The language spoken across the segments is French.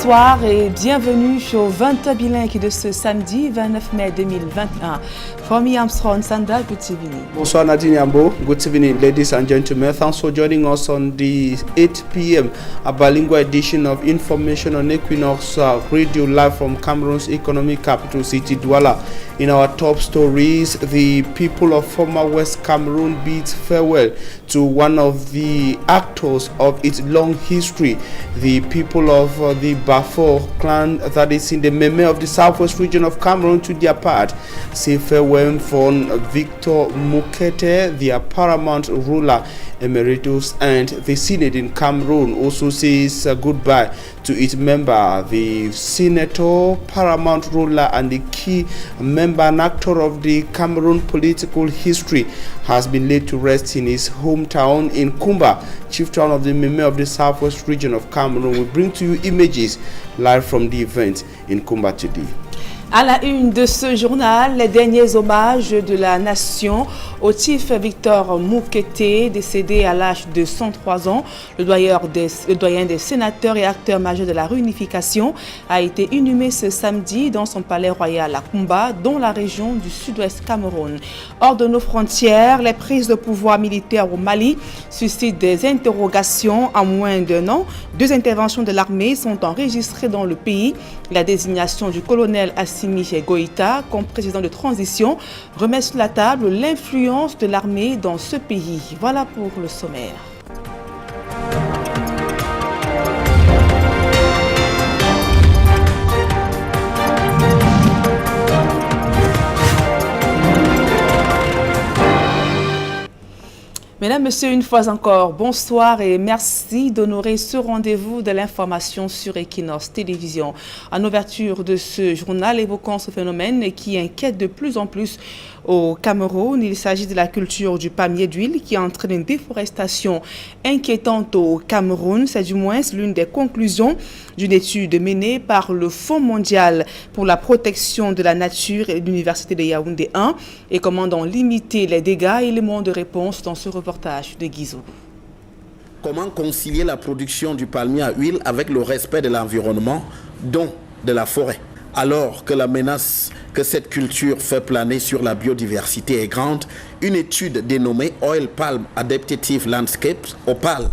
Bonsoir et bienvenue au 20 bilingue de ce samedi 29 mai 2021. For me, I'm Sron Sanda. Good evening. Bonsoir Nadine Yambo. Good evening, ladies and gentlemen. Thanks for joining us on the 8 p.m. a bilingual edition of Information on Equinox Radio live from Cameroon's economic capital city, Douala. In our top stories, the people of former West Cameroon bids farewell to one of the actors of its long history. The people of the Bafo clan that is in the Meme of the southwest region of Cameroon to their part say farewell from Victor Mukete, their paramount ruler emeritus, and the Senate in Cameroon also says goodbye to its member, the senator, paramount ruler, and the key member and actor of the Cameroon political history has been laid to rest in his hometown in Kumba, chief town of the Meme of the southwest region of Cameroon. We bring to you images live from the event in Kumba today. À la une de ce journal, les derniers hommages de la nation au chief Victor Mukete, décédé à l'âge de 103 ans. Le doyen des sénateurs et acteur majeur de la réunification a été inhumé ce samedi dans son palais royal à Kumba, dans la région du sud-ouest Cameroun. Hors de nos frontières, les prises de pouvoir militaires au Mali suscitent des interrogations. En moins d'un an, 2 interventions de l'armée sont enregistrées dans le pays. La désignation du colonel Assimi Goïta comme président de transition remet sur la table l'influence de l'armée dans ce pays. Voilà pour le sommaire. Mesdames, Messieurs, une fois encore, bonsoir et merci d'honorer ce rendez-vous de l'information sur Equinox Télévision. En ouverture de ce journal, évoquant ce phénomène qui inquiète de plus en plus au Cameroun. Il s'agit de la culture du palmier d'huile qui entraîne une déforestation inquiétante au Cameroun. C'est du moins l'une des conclusions d'une étude menée par le Fonds mondial pour la protection de la nature et l'Université de Yaoundé 1. Et comment donc limiter les dégâts? Éléments de réponse dans ce reportage de Guizou. Comment concilier la production du palmier à huile avec le respect de l'environnement, dont de la forêt? Alors que la menace que cette culture fait planer sur la biodiversité est grande, une étude dénommée Oil Palm Adaptive Landscapes, OPAL,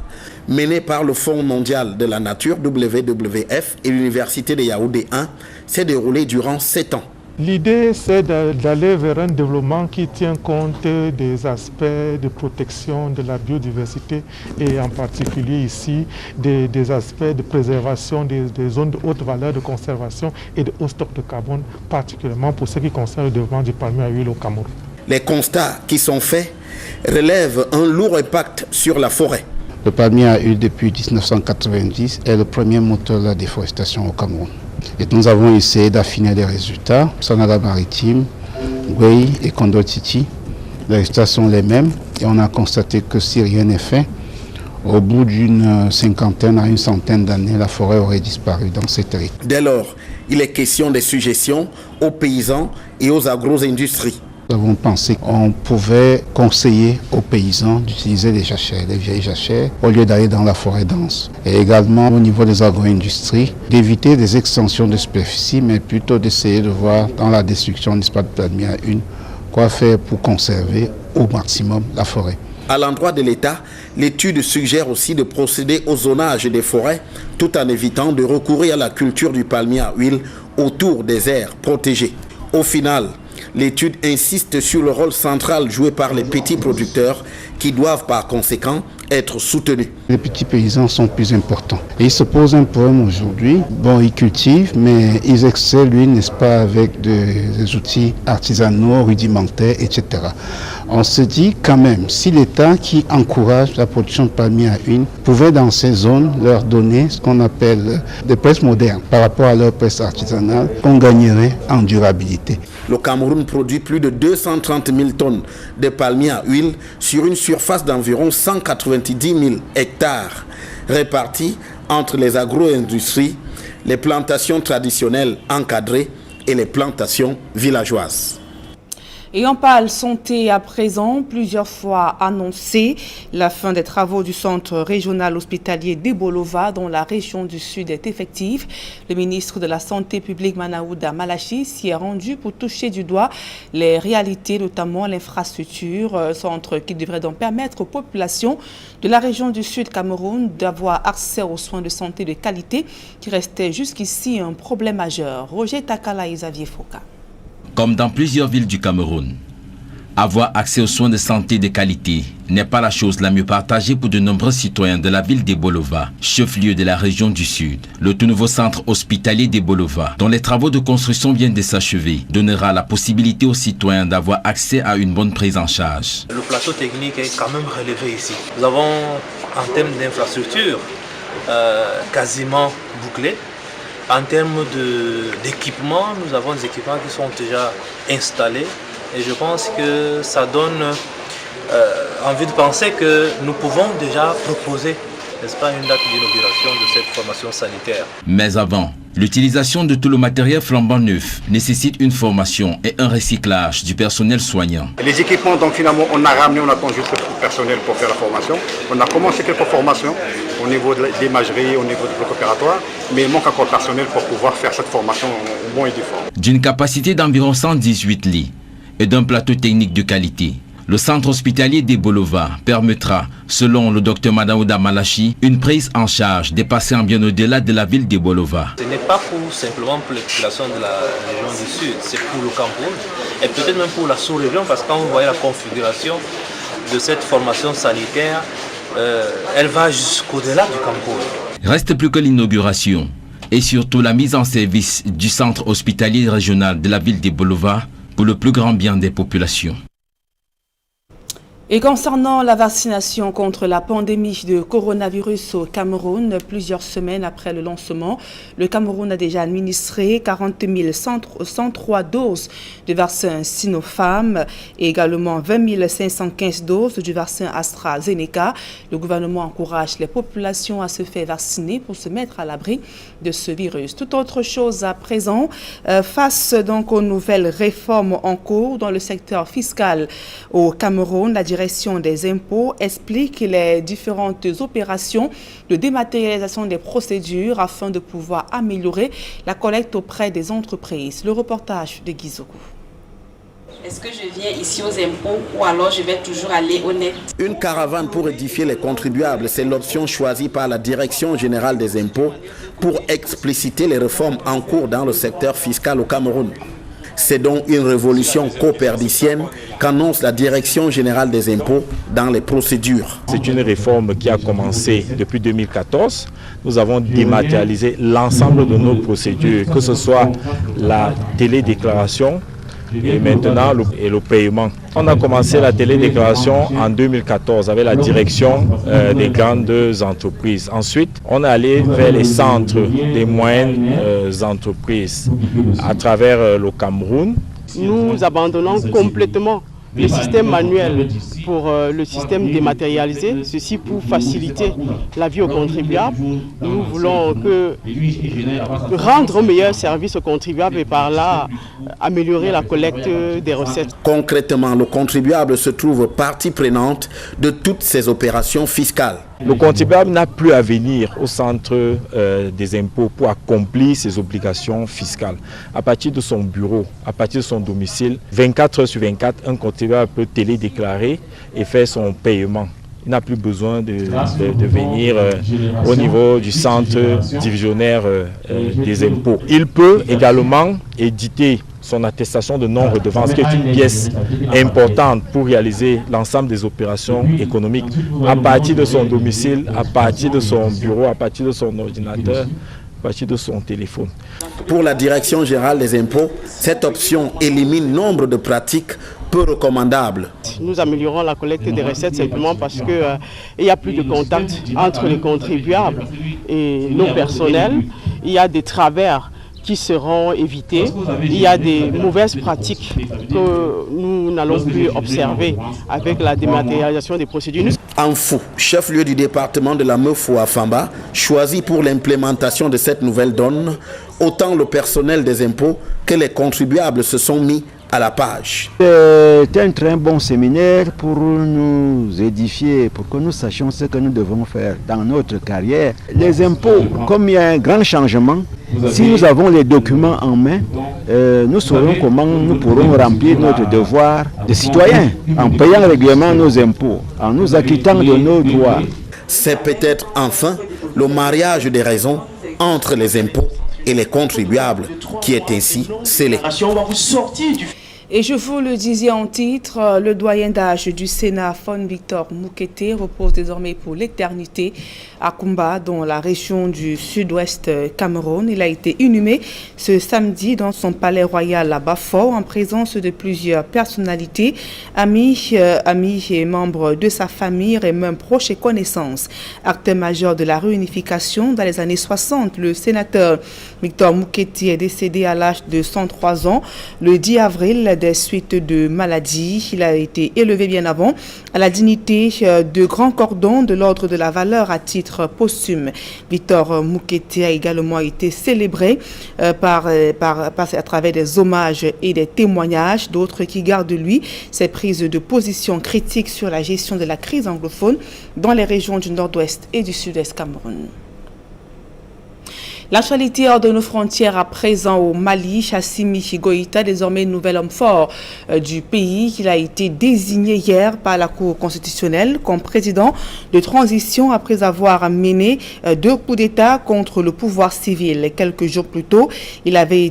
menée par le Fonds mondial de la nature, WWF, et l'Université de Yaoundé 1, s'est déroulée durant 7 ans. L'idée, c'est d'aller vers un développement qui tient compte des aspects de protection de la biodiversité et en particulier ici des aspects de préservation des zones de haute valeur de conservation et de haut stock de carbone, particulièrement pour ce qui concerne le développement du palmier à huile au Cameroun. Les constats qui sont faits relèvent un lourd impact sur la forêt. Le palmier à huile depuis 1990 est le premier moteur de la déforestation au Cameroun. Et nous avons essayé d'affiner les résultats. Sonada Maritime, Gwei et Kondotiti, les résultats sont les mêmes et on a constaté que si rien n'est fait, au bout d'une cinquantaine à une centaine d'années, la forêt aurait disparu dans ces territoires. Dès lors, il est question de suggestions aux paysans et aux agro-industries. Nous avons pensé qu'on pouvait conseiller aux paysans d'utiliser les jachères, les vieilles jachères, au lieu d'aller dans la forêt dense. Et également au niveau des agro-industries, d'éviter des extensions de superficie, mais plutôt d'essayer de voir dans la destruction de l'espace de palmier à une, quoi faire pour conserver au maximum la forêt. À l'endroit de l'État, l'étude suggère aussi de procéder au zonage des forêts, tout en évitant de recourir à la culture du palmier à huile autour des aires protégées. Au final, l'étude insiste sur le rôle central joué par les petits producteurs qui doivent par conséquent être soutenus. Les petits paysans sont plus importants. Et ils se posent un problème aujourd'hui. Bon, ils cultivent, mais ils excellent, n'est-ce pas, avec des outils artisanaux, rudimentaires, etc. On se dit quand même, si l'État qui encourage la production de palmier à huile pouvait dans ces zones leur donner ce qu'on appelle des presses modernes par rapport à leur presse artisanale, on gagnerait en durabilité. Le Cameroun produit plus de 230 000 tonnes de palmier à huile sur une surface d'environ 190 000 hectares, répartis entre les agro-industries, les plantations traditionnelles encadrées et les plantations villageoises. Et on parle santé à présent, plusieurs fois annoncé la fin des travaux du centre régional hospitalier d'Ebolova dans la région du Sud est effective. Le ministre de la Santé publique Manaouda Malachi s'y est rendu pour toucher du doigt les réalités, notamment l'infrastructure, centre qui devrait donc permettre aux populations de la région du Sud Cameroun d'avoir accès aux soins de santé de qualité qui restait jusqu'ici un problème majeur. Roger Takala et Xavier Foka. Comme dans plusieurs villes du Cameroun, avoir accès aux soins de santé de qualité n'est pas la chose la mieux partagée pour de nombreux citoyens de la ville d'Ebolova, chef-lieu de la région du Sud. Le tout nouveau centre hospitalier d'Ebolova, dont les travaux de construction viennent de s'achever, donnera la possibilité aux citoyens d'avoir accès à une bonne prise en charge. Le plateau technique est quand même relevé ici. Nous avons, en termes d'infrastructure, quasiment bouclé. En termes d'équipement, nous avons des équipements qui sont déjà installés et je pense que ça donne envie de penser que nous pouvons déjà proposer, n'est-ce pas, une date d'inauguration de cette formation sanitaire. Mais avant, l'utilisation de tout le matériel flambant neuf nécessite une formation et un recyclage du personnel soignant. Les équipements, donc finalement, on attend juste le personnel pour faire la formation. On a commencé quelques formations au niveau de l'imagerie, au niveau du bloc opératoire, mais il manque encore le personnel pour pouvoir faire cette formation au bon et du fort. D'une capacité d'environ 118 lits et d'un plateau technique de qualité, le centre hospitalier d'Ebolova permettra, selon le docteur Manaouda Malachi, une prise en charge dépassant bien au-delà de la ville d'Ebolova. Ce n'est pas simplement pour les populations de la région du Sud, c'est pour le Cameroun et peut-être même pour la sous-région parce que quand vous voyez la configuration de cette formation sanitaire, elle va jusqu'au-delà du Cameroun. Reste plus que l'inauguration et surtout la mise en service du centre hospitalier régional de la ville d'Ebolova pour le plus grand bien des populations. Et concernant la vaccination contre la pandémie de coronavirus au Cameroun, plusieurs semaines après le lancement, le Cameroun a déjà administré 40 103 doses de vaccin Sinopharm et également 20 515 doses du vaccin AstraZeneca. Le gouvernement encourage les populations à se faire vacciner pour se mettre à l'abri de ce virus. Tout autre chose à présent, face donc aux nouvelles réformes en cours dans le secteur fiscal au Cameroun, la direction des impôts explique les différentes opérations de dématérialisation des procédures afin de pouvoir améliorer la collecte auprès des entreprises. Le reportage de Guizoko. Est-ce que je viens ici aux impôts ou alors je vais toujours aller au net? Une caravane pour édifier les contribuables, c'est l'option choisie par la Direction générale des impôts pour expliciter les réformes en cours dans le secteur fiscal au Cameroun. C'est donc une révolution copernicienne qu'annonce la Direction générale des impôts dans les procédures. C'est une réforme qui a commencé depuis 2014. Nous avons dématérialisé l'ensemble de nos procédures, que ce soit la télédéclaration et maintenant le paiement. On a commencé la télédéclaration en 2014 avec la direction des grandes entreprises. Ensuite, on est allé vers les centres des moyennes entreprises à travers le Cameroun. Nous abandonnons complètement le système manuel pour le système dématérialisé, ceci pour faciliter la vie aux contribuables. Nous voulons rendre un meilleur service aux contribuables et par là améliorer la collecte des recettes. Concrètement, le contribuable se trouve partie prenante de toutes ces opérations fiscales. Le contribuable n'a plus à venir au centre des impôts pour accomplir ses obligations fiscales. À partir de son bureau, à partir de son domicile, 24 heures sur 24, un contribuable peut télédéclarer et faire son paiement. Il n'a plus besoin de venir au niveau du centre divisionnaire des impôts. Il peut également éditer son attestation de non-redevance, qui est une pièce importante pour réaliser l'ensemble des opérations économiques à partir de son domicile, à partir de son bureau, à partir de son ordinateur, à partir de son téléphone. Pour la Direction générale des impôts, cette option élimine nombre de pratiques peu recommandables. Nous améliorons la collecte des recettes simplement parce qu'il n'y a plus de contact entre les contribuables et nos personnels. Il y a des travers qui seront évités. Il y a des mauvaises pratiques que nous n'allons plus observer avec la dématérialisation des procédures. Anfou, chef-lieu du département de la Meufou à Famba, choisi pour l'implémentation de cette nouvelle donne, autant le personnel des impôts que les contribuables se sont mis à la page. C'est un très bon séminaire pour nous édifier, pour que nous sachions ce que nous devons faire dans notre carrière. Les impôts, comme il y a un grand changement, si nous avons les documents en main, nous saurons comment nous pourrons remplir notre devoir de citoyen en payant régulièrement nos impôts, en nous acquittant de nos droits. C'est peut-être enfin le mariage des raisons entre les impôts et les contribuables qui est ainsi scellé. Et je vous le disais en titre, le doyen d'âge du Sénat, Fon Victor Moukete, repose désormais pour l'éternité à Koumba, dans la région du sud-ouest Cameroun. Il a été inhumé ce samedi dans son palais royal à Bafort, en présence de plusieurs personnalités, amis et membres de sa famille et même proches et connaissances. Acteur majeur de la réunification dans les années 60, le sénateur Victor Moukete est décédé à l'âge de 103 ans le 10 avril des suites de maladies. Il a été élevé bien avant à la dignité de grand cordon de l'ordre de la valeur à titre posthume. Victor Moukete a également été célébré à travers des hommages et des témoignages d'autres qui gardent de lui ses prises de position critiques sur la gestion de la crise anglophone dans les régions du nord-ouest et du sud-est Cameroun. L'actualité hors de nos frontières à présent au Mali, Assimi Goïta, désormais nouvel homme fort du pays. Il a été désigné hier par la Cour constitutionnelle comme président de transition après avoir mené 2 coups d'État contre le pouvoir civil. Quelques jours plus tôt, il avait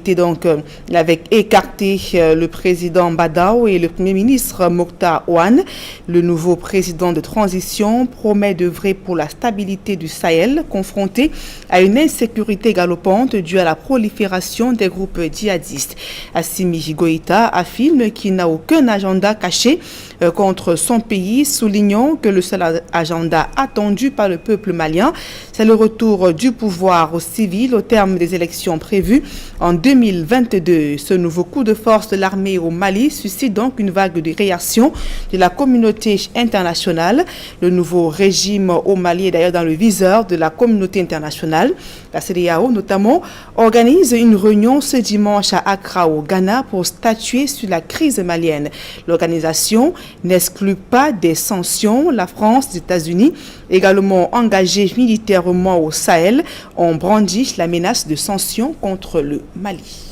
écarté le président Badao et le premier ministre Mokhtar Ouane. Le nouveau président de transition promet d'œuvrer pour la stabilité du Sahel, confronté à une insécurité galopante due à la prolifération des groupes djihadistes. Assimi Goïta affirme qu'il n'a aucun agenda caché contre son pays, soulignant que le seul agenda attendu par le peuple malien, c'est le retour du pouvoir aux civils au terme des élections prévues en 2022. Ce nouveau coup de force de l'armée au Mali suscite donc une vague de réaction de la communauté internationale. Le nouveau régime au Mali est d'ailleurs dans le viseur de la communauté internationale. La CEDEAO notamment organise une réunion ce dimanche à Accra au Ghana pour statuer sur la crise malienne. L'organisation n'exclut pas des sanctions. La France, les États-Unis, également engagés militairement au Sahel, ont brandi la menace de sanctions contre le Mali.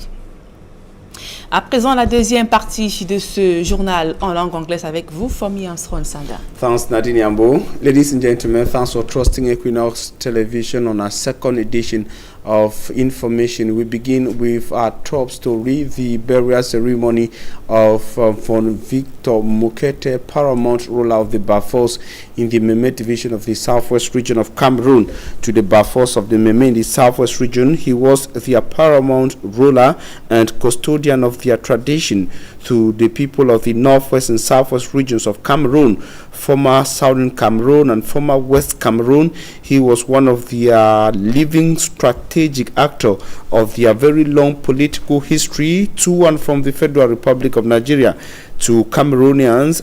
À présent, la deuxième partie de ce journal en langue anglaise avec vous, Fomi Armstrong Sanda. Thanks, Nadine Yambo. Ladies and gentlemen, thanks for trusting Equinox Television on our second edition of information. We begin with our top story, the burial ceremony of Fon Victor Moukete, paramount ruler of the Bafos in the Meme division of the southwest region of Cameroon. To the Bafos of the Meme in the southwest region, he was the paramount ruler and custodian of their tradition. To the people of the northwest and southwest regions of Cameroon, former southern Cameroon and former west Cameroon, he was one of the living strategic actor of their very long political history to and from the Federal Republic of Nigeria. To Cameroonians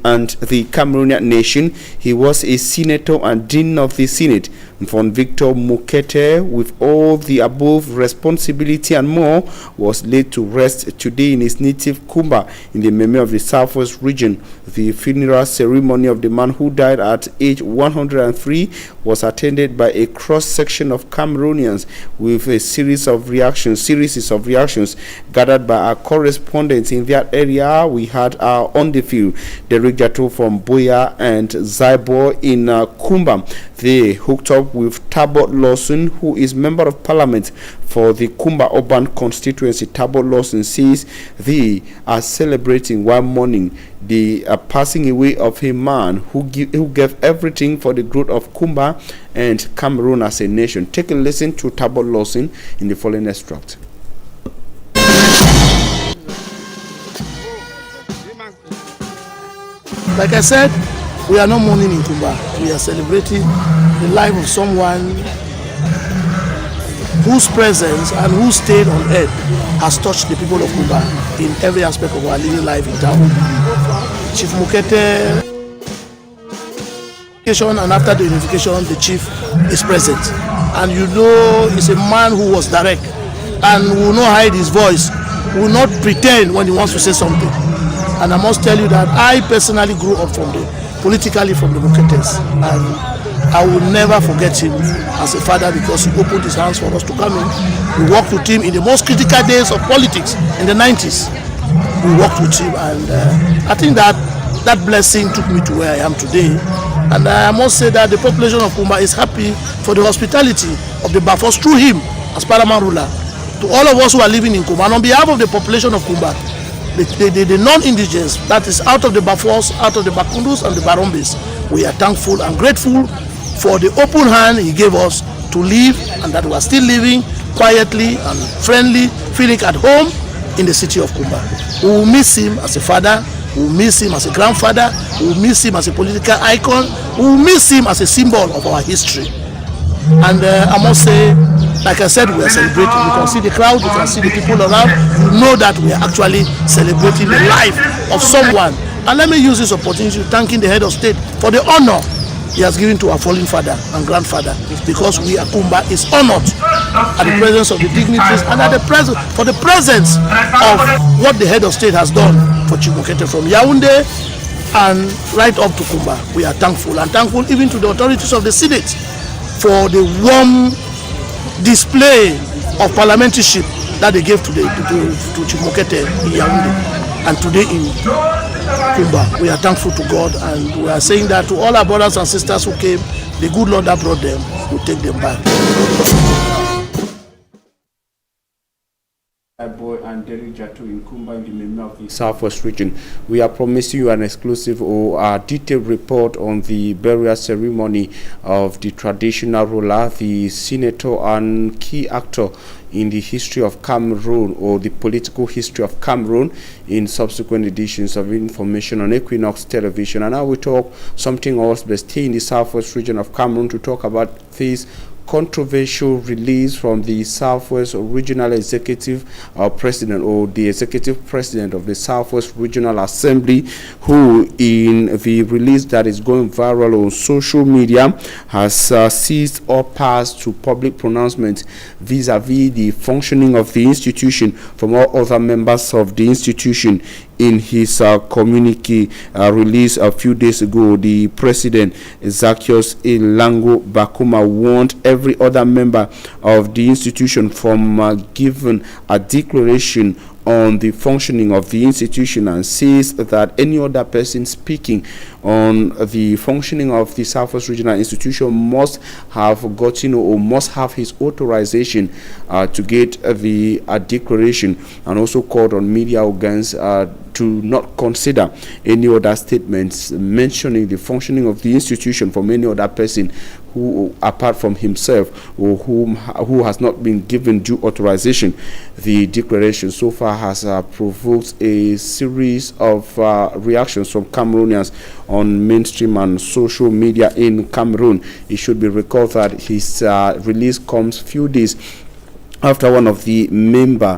and the Cameroonian nation, he was a senator and dean of the Senate. Fon Victor Moukete, with all the above responsibility and more, was laid to rest today in his native Kumba in the Meme of the southwest region. The funeral ceremony of the man who died at age 103 was attended by a cross-section of Cameroonians with a series of reactions gathered by our correspondents in that area. We had on the field Derek Jato from Boya and Zaibo in Kumba. They hooked up with Talbot Lawson, who is Member of Parliament for the Kumba Urban Constituency. Talbot Lawson says they are celebrating while mourning the passing away of a man who gave everything for the growth of Kumba and Cameroon as a nation. Take a listen to Talbot Lawson in the following extract. Like I said, we are not mourning in Kumba. We are celebrating the life of someone whose presence and whose stay on earth has touched the people of Kumba in every aspect of our living life in town. Chief Moukete, and after the unification, the chief is present. And you know, he's a man who was direct and will not hide his voice will not pretend when he wants to say something. And I must tell you that I personally grew up politically from the Muketes, and I will never forget him as a father because he opened his hands for us to come in. We worked with him in the most critical days of politics in the 90s. We worked with him, and I think that blessing took me to where I am today. And I must say that the population of Kumba is happy for the hospitality of the Bafos through him as paramount ruler. To all of us who are living in Kumba, and on behalf of the population of Kumba, the non-indigenous, that is out of the Bafos, out of the Bakundus and the Barombes, we are thankful and grateful for the open hand he gave us to live, and that we are still living quietly and friendly, feeling at home in the city of Kumba. We will miss him as a father, we will miss him as a grandfather, we will miss him as a political icon, we will miss him as a symbol of our history. And I must say, like I said, we are celebrating. You can see the crowd, you can see the people around. You know that we are actually celebrating the life of someone. And let me use this opportunity to thanking the head of state for the honor he has given to our fallen father and grandfather, because we at Kumba is honored at the presence of the dignitaries and at the presence for the presence of what the head of state has done for Chief Mokete from Yaoundé and right up to Kumba. We are thankful, and thankful even to the authorities of the Senate for the warm display of parliamentarship that they gave to Chief Mokete in Yaoundé and today in Kumba. We are thankful to God, and we are saying that to all our brothers and sisters who came, the good Lord that brought them will take them back. Boy and Derek Jatu in Kumba in the member of the Southwest region. We are promising you an exclusive or a detailed report on the burial ceremony of the traditional ruler, the senator and key actor in the history of Cameroon, or the political history of Cameroon, in subsequent editions of Information on Equinox Television. And now we talk something else, but stay in the Southwest region of Cameroon to talk about this controversial release from the Southwest Regional Executive President, or the Executive President of the Southwest Regional Assembly, who in the release that is going viral on social media has seized all paths to public pronouncements vis-a-vis the functioning of the institution from all other members of the institution. In his communique released a few days ago, the president, Zaccheaus Ilango Bakuma, warned every other member of the institution from giving a declaration on the functioning of the institution, and says that any other person speaking on the functioning of the Southwest Regional Institution must have gotten or must have his authorization to get the declaration, and also called on media organs to not consider any other statements mentioning the functioning of the institution from any other person who, apart from himself, or who has not been given due authorization. The declaration so far has provoked a series of reactions from Cameroonians on mainstream and social media in Cameroon. It should be recalled that his release comes few days after one of the member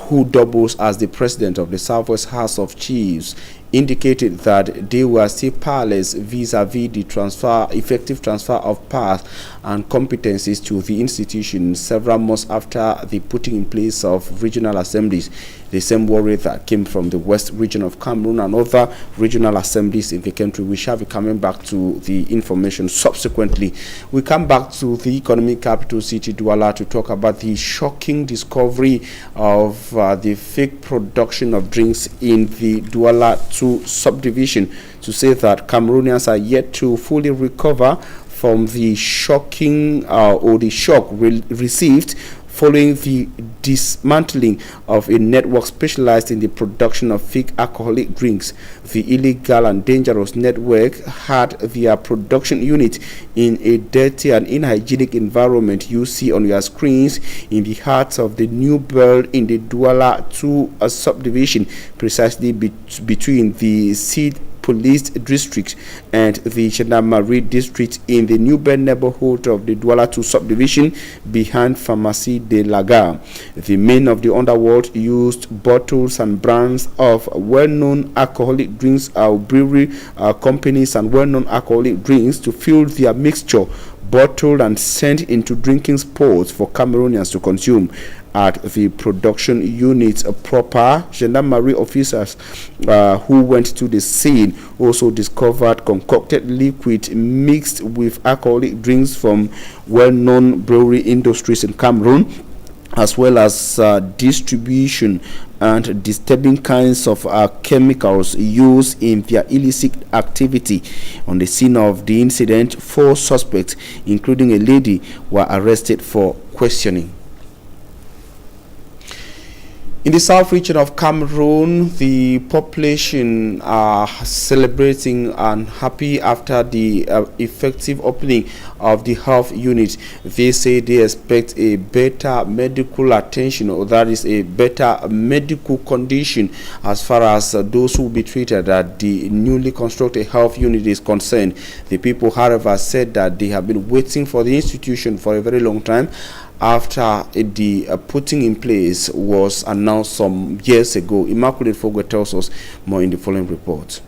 who doubles as the president of the Southwest House of Chiefs indicated that they were still powerless vis-a-vis the effective transfer of powers and competencies to the institution several months after the putting in place of regional assemblies. The same worry that came from the West region of Cameroon and other regional assemblies in the country. We shall be coming back to the information subsequently. We come back to the economic capital city, Douala, to talk about the shocking discovery of the fake production of drinks in the Douala 2 subdivision, to say that Cameroonians are yet to fully recover from the shocking or the shock received following the dismantling of a network specialized in the production of fake alcoholic drinks. The illegal and dangerous network had their production unit in a dirty and unhygienic environment you see on your screens in the heart of the New Belt in the Douala 2 subdivision, precisely between the Seed Police District and the Gendarmerie District in the New Bend neighborhood of the Douala 2 subdivision behind Pharmacie de la Gare. The men of the underworld used bottles and brands of well-known alcoholic drinks, brewery companies and well-known alcoholic drinks to fill their mixture, bottled and sent into drinking spots for Cameroonians to consume. at the production unit proper. Gendarmerie officers who went to the scene also discovered concocted liquid mixed with alcoholic drinks from well-known brewery industries in Cameroon, as well as distribution and disturbing kinds of chemicals used in their illicit activity. On the scene of the incident, 4 suspects, including a lady, were arrested for questioning. In the south region of Cameroon, the population are celebrating and happy after the effective opening of the health unit. They say they expect a better medical attention, or that is a better medical condition as far as those who will be treated at the newly constructed health unit is concerned. The people, however, said that they have been waiting for the institution for a very long time after the putting in place was announced some years ago. Immaculate Fogwe tells us more in the following report.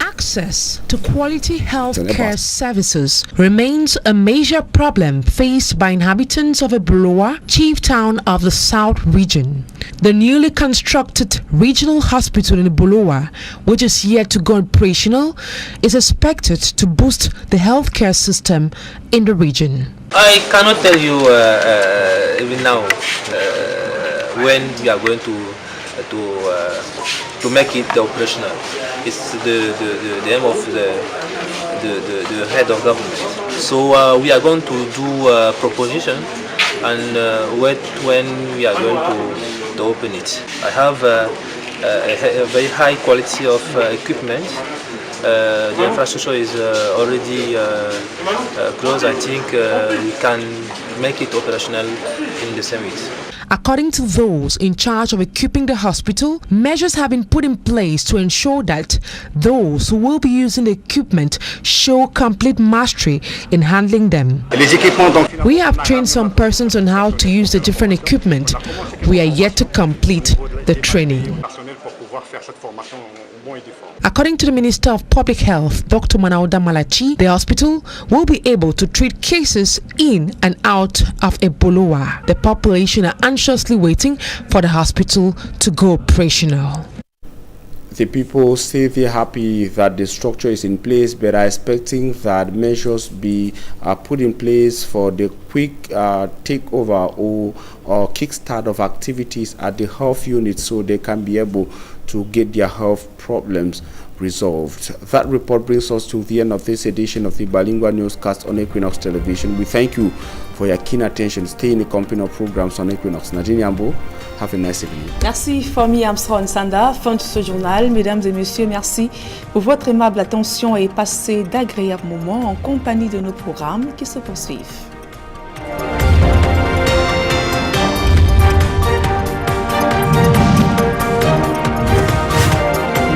Access to quality health care services remains a major problem faced by inhabitants of Ebolowa, chief town of the South region. The newly constructed regional hospital in Ebolowa, which is yet to go operational, is expected to boost the healthcare system in the region. I cannot tell you even now when we are going to make it operational. It's the aim of the head of government. So we are going to do a proposition and wait when we are going to open it. I have a very high quality of equipment. The infrastructure is already close. I think we can make it operational in the same week. According to those in charge of equipping the hospital, measures have been put in place to ensure that those who will be using the equipment show complete mastery in handling them. We have trained some persons on how to use the different equipment. We are yet to complete the training. According to the Minister of Public Health, Dr. Manauda Malachi, the hospital will be able to treat cases in and out of Ebolowa. The population are anxiously waiting for the hospital to go operational. The people say they're happy that the structure is in place, but are expecting that measures be put in place for the quick takeover or kickstart of activities at the health unit so they can be able to get their health problems resolved. That report brings us to the end of this edition of the Bilingual Newscast on Equinox Television. We thank you for your keen attention. Stay in the company of programs on Equinox. Nadine Yambo, have a nice evening. Merci Fomi Armstrong Sanda. Fin de ce journal. Mesdames et messieurs, merci pour votre aimable attention et passez d'agréables moments en compagnie de nos programmes qui se poursuivent.